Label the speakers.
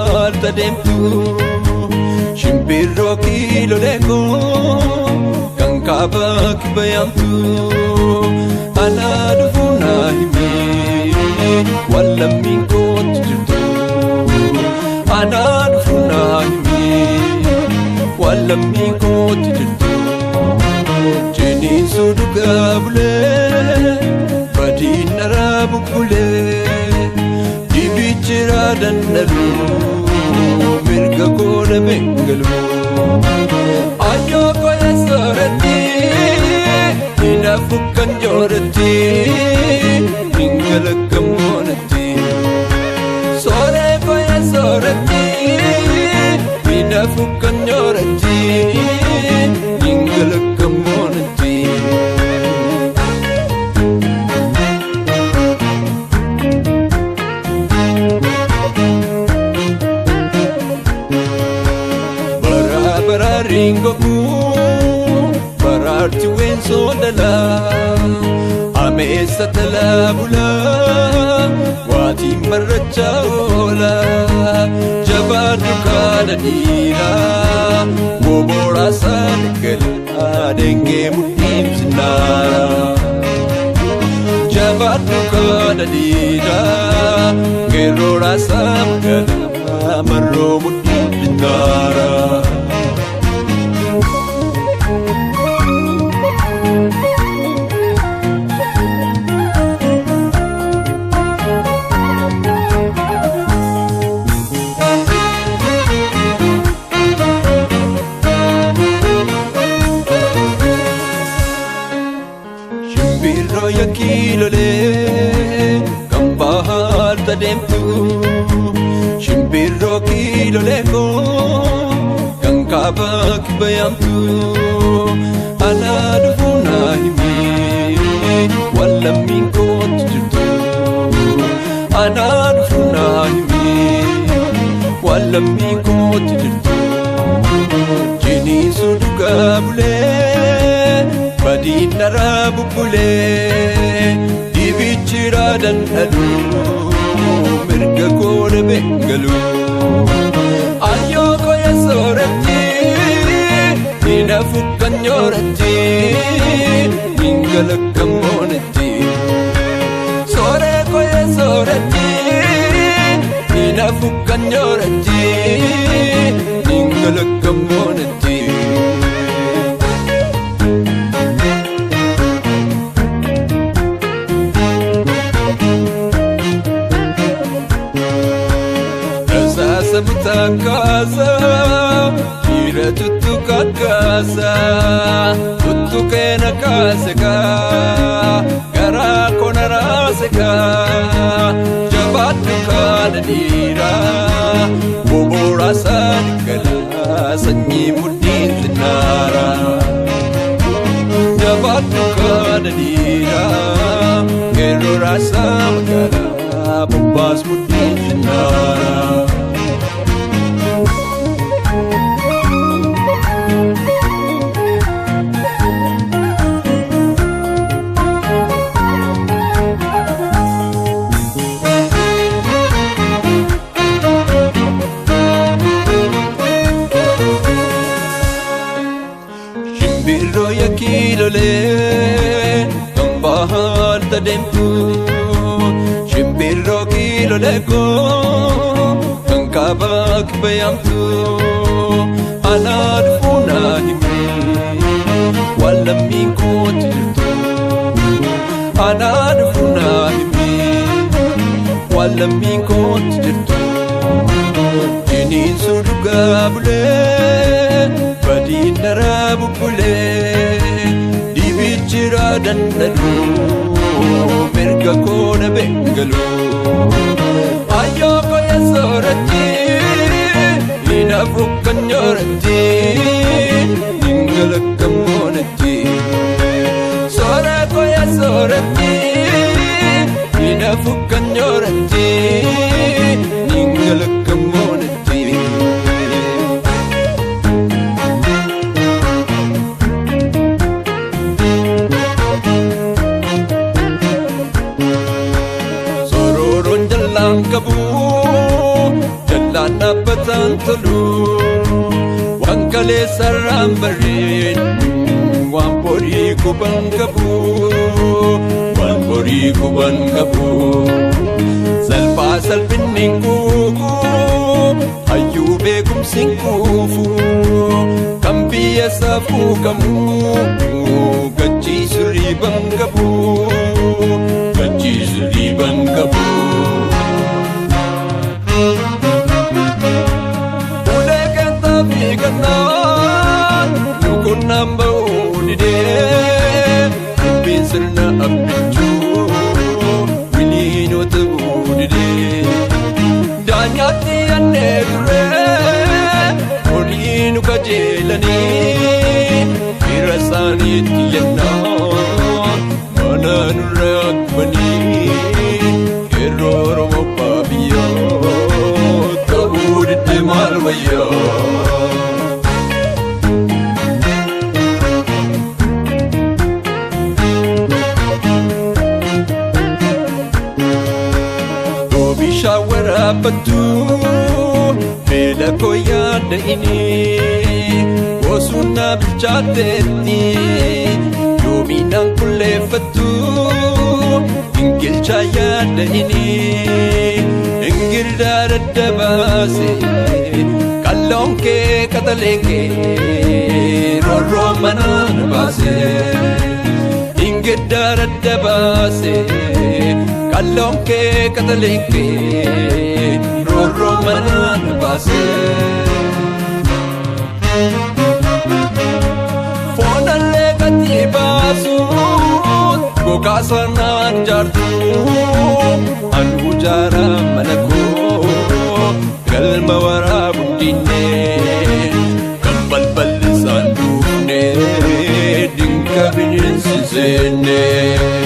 Speaker 1: maalta deemtu shimbirroo kiilolee koo kan kaaba kibba yaamtu anaa dhufuu naa himi waan lammiin kootti jirtu anaa dhufuu naa himi waan lammiin kootti jirtu jiniinsu dhugaa bulee badiin dharaa bubbulee dibichira dandalu mirga koona bengalu ayo koya sorati ina fukkan jorati ingala kamonati sore koya sorati ina fukkan jorati ingala kamonati Ringo ku bararti wen sodala amesa talabula wati marchaola jabadu kada dira wobora sadgal adenge mutim sinara jabadu kada dira gerora sadgal marro mutim sinara Shimbirroo kiilolee kan bahalta deemtu shimbirroo kiilolee koo kan kaaba kibba yaamtu anaa dhufuu naa himi waan lammiin kootti jirtu anaa dhufuu naa himi waan lammiin kootti jirtu jiniinsu dhugaa bulee badiin dharaa bubbulee dibichira dandalu mirga koona bengalu ayo koya sorati ina fukkan jorati ingala kamonati sore koya sorati ina fukkan jorati ingala kamonati Sabuta casa, ira tuttu kakasa, tuttu kena kaseka, gara kona raseka, jabatu kada dira, bobora sadikala, sanyi mudin sinara, jabatu kada dira, gero rasa magala, bobas mudin sinara. Shimbirroo kiilolee kan bahalta deemtu shimbirroo kiilolee koo kan kaaba kibba yaamtu anaa dhufuu naa himi waan lammiin kootti jirtu anaa dhufuu naa himi waan lammiin kootti jirtu jiniinsu dhugaa bulee badiin dharaa bubbulee dibichira dandalu mirga koona bengalu ayo koya sorati ina fukkan jorati ingala kamonati sore koya sorati ina fukkan jorati ingala kamonati Sororun dhaabbataan tolu waan kaleessarraan barreen waan borii quban qabu waan borii quban qabu salphaa salphinni kuuku hayyuu beekumsi kuufu kan biyya safuu kamuu gachiisu riiban qabu gachiisu riiban qabu. Ulee keessa fi kannaan nukunnaan ba'uu didee dubbiin sirna abbichuu wiliinota buudidee daanyaatti yaannee turee horii nu kajeelanii fira isaaniitti yennaa mana nurra akbanii yeroo Oromoo baabiyyoo ta'uu didde maal wayyaa. Shawaraabatu beela koo yaadda inni gosuuna bilchaateetti yoomiinaan kulleeffatu ingilchaa yaadda inni ingirdaa daddabaase qalloon kee qaxaleen kee roorroo manaan baase ingirdaa daddabaase qalloon kee qaxaleen kee roorroo manaan baase. Foonallee gati baasuun gogaa sanaan jaartu anuu jaara mana koo galma waraabu dinnee kan balballi isaan duufnee dinka bineensi seennee.